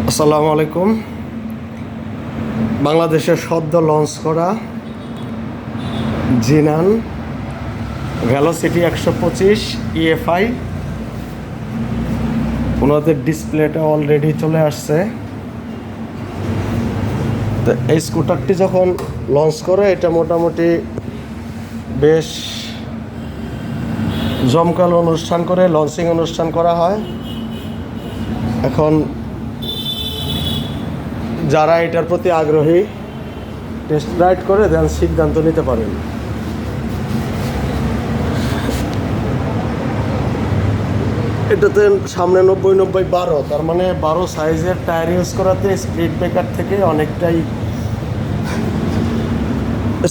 আসসালামু আলাইকুম। বাংলাদেশের সদ্য লঞ্চ করা জিনান ভেলোসিটি 125 ইএফআই, ওনাদের ডিসপ্লেটা অলরেডি চলে আসছে। তো এই স্কুটারটি যখন লঞ্চ করে এটা মোটামুটি বেশ জমকালো অনুষ্ঠান করে লঞ্চিং অনুষ্ঠান করা হয়। এখন যারা এটার প্রতি আগ্রহী টেস্ট রাইড করে দেন সিদ্ধান্ত নিতে পারেন। এটাতে সামনে 90-90-12, তার মানে 12 সাইজের টায়ার ইউজ করাতে স্পিড ব্রেকার থেকে অনেকটাই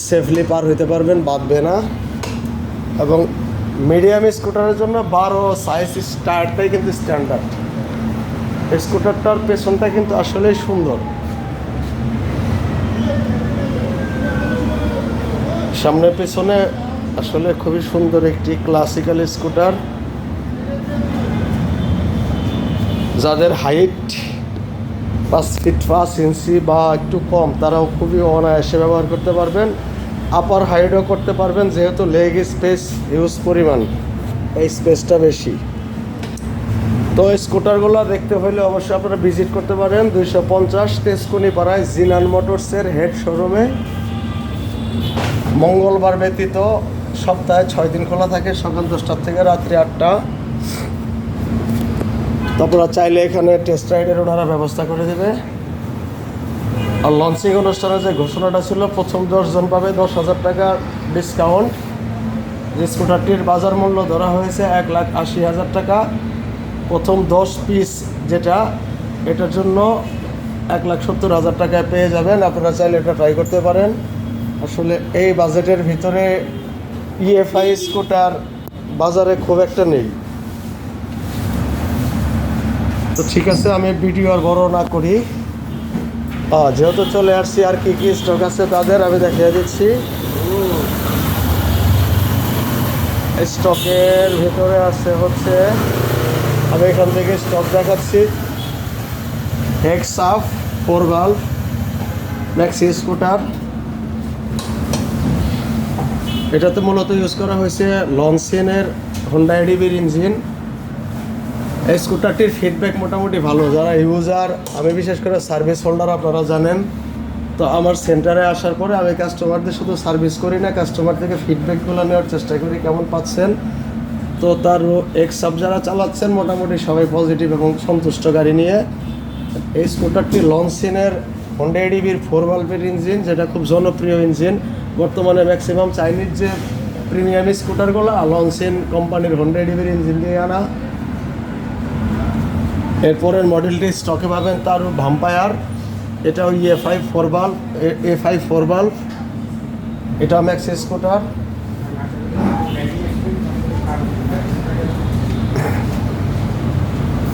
সেফলি পার হইতে পারবেন, বাঁধবে না। এবং মিডিয়াম স্কুটারের জন্য 12 সাইজ টায়ারটাই কিন্তু স্ট্যান্ডার্ড। স্কুটারটার পেছনটা কিন্তু আসলেই সুন্দর, সামনে পেছনে আসলে খুবই সুন্দর একটি ক্লাসিক্যাল স্কুটার। যাদের হাইট 5 ফিট 5 ইঞ্চি বা একটু কম তারাও খুবই অনায়াসে ব্যবহার করতে পারবেন, আপার হাইটও করতে পারবেন, যেহেতু লেগ স্পেস হিউজ পরিমাণ, এই স্পেসটা বেশি। তো স্কুটারগুলো দেখতে হলে অবশ্যই আপনারা ভিজিট করতে পারেন 250 তেজকুনিপাড়ায় জিনান মোটরসের হেড শোরুমে। মঙ্গলবার ব্যতীত সপ্তাহে 6 দিন খোলা থাকে, সকাল 10টা থেকে রাত্রি 8টা। তারপরে চাইলে এখানে টেস্ট রাইডের ওনারা ব্যবস্থা করে দেবে। আর লঞ্চিং অনুষ্ঠানে যে ঘোষণাটা ছিল, প্রথম 10 জন পাবে 10,000 টাকা ডিসকাউন্ট। যে স্কুটারটির বাজার মূল্য ধরা হয়েছে 1,80,000 টাকা। প্রথম 10 পিস যেটা, এটার জন্য 1,70,000 টাকায় পেয়ে যাবেন। আপনারা চাইলে এটা ট্রাই করতে পারেন। আসলে এই বাজেটের ভিতরে ইএফআই স্কুটার বাজারে খুব একটা নেই। তো ঠিক আছে, আমি ভিডিও আর বড় না করি, যেহেতু চলে আসছি আর কি কি স্টক আছে তাদের আমি দেখিয়ে দিচ্ছি। স্টকের ভেতরে আছে হচ্ছে, আমি এখান থেকে স্টক দেখাচ্ছি। হেক্সাফ 4 ভালভ ম্যাক্সি স্কুটার, এটাতে মূলত ইউজ করা হয়েছে লনসেনের হোন্ডা এডিবির ইঞ্জিন। এই স্কুটারটির ফিডব্যাক মোটামুটি ভালো। যারা ইউজার, আমি বিশেষ করে সার্ভিস হোল্ডার, আপনারা জানেন। তো আমার সেন্টারে আসার পরে আমি কাস্টমারদের শুধু সার্ভিস করি না, কাস্টমার থেকে ফিডব্যাকগুলো নেওয়ার চেষ্টা করি কেমন পাচ্ছেন। তো তার এক্সাপ যারা চালাচ্ছেন মোটামুটি সবাই পজিটিভ এবং সন্তুষ্ট গাড়ি নিয়ে। এই স্কুটারটি লনসেনের হোন্ডা এডিবির 4 ভালভের ইঞ্জিন, যেটা খুব জনপ্রিয় ইঞ্জিন। বর্তমানে ম্যাক্সিমাম চাইনিজ যে প্রিমিয়াম স্কুটারগুলো লনসেন কোম্পানির হোন্ডা এডিবির ইঞ্জিন দিয়ে আনা। এরপরের মডেলটি স্টকে পাবেন তার ভাম্পায়ার, এটাও ইএফআই 4 ভালভ, এফআই 4 ভালভ, এটা ম্যাক্সি স্কুটার।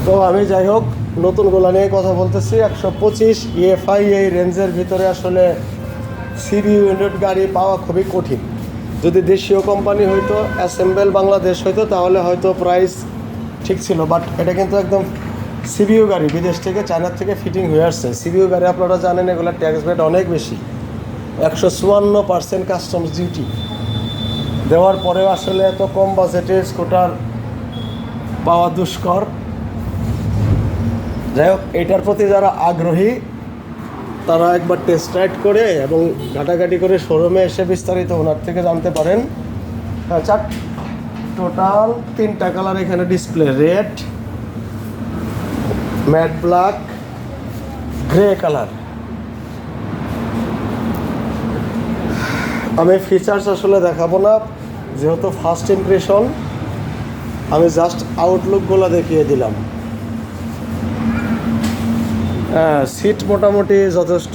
তো আমি যাই হোক নতুনগুলো নিয়ে কথা বলতেছি। 125 ইএফআই এই রেঞ্জের ভিতরে আসলে সিবি ইউনিট গাড়ি পাওয়া খুবই কঠিন। যদি দেশীয় কোম্পানি হয়তো, অ্যাসেম্বল বাংলাদেশ হয়তো, তাহলে হয়তো প্রাইস ঠিক ছিল। বাট এটা কিন্তু একদম সিবিইউ গাড়ি, বিদেশ থেকে চায়নার থেকে ফিটিং হয়ে আসছে। সিবিইউ গাড়ি আপনারা জানেন এগুলো ট্যাক্স রেট অনেক বেশি, 154% কাস্টমস ডিউটি দেওয়ার পরেও আসলে এত কম বাজেটের স্কুটার পাওয়া দুষ্কর। যাই হোক, এটার প্রতি যারা আগ্রহী তারা একবার টেস্ট রাইড করে এবং ঘাটাঘাটি করে শোরুমে এসে বিস্তারিত ওনার থেকে জানতে পারেন। টোটাল 3টা কালার এখানে display, red, matte black, grey colour. আমি ফিচার্স আসলে দেখাবো না, যেহেতু ফার্স্ট ইমপ্রেশন, আমি জাস্ট আউটলুকগুলো দেখিয়ে দিলাম। সিট মোটামুটি যথেষ্ট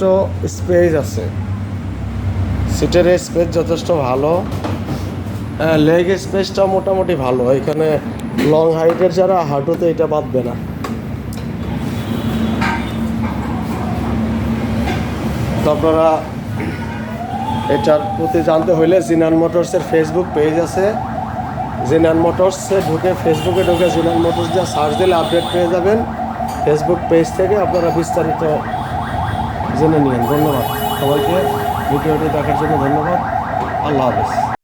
স্পেস আছে, সিটের স্পেস যথেষ্ট ভালো, লেগ স্পেসটাও মোটামুটি ভালো। এখানে লং হাইটের যারা হাঁটুতে এটা বাঁধবে না। তো আপনারা এটার প্রতি জানতে হইলে জিনান মোটরসের ফেসবুক পেজ আছে, জিনান মোটরসে ঢুকে, ফেসবুকে ঢুকে জিনান মোটরস যা সার্চ দিলে আপডেট পেয়ে যাবেন। ফেসবুক পেজ থেকে আপনারা বিস্তারিত জেনে নিন। ধন্যবাদ সবাইকে, ভিডিওটি দেখার জন্য ধন্যবাদ। আল্লাহ হাফেজ।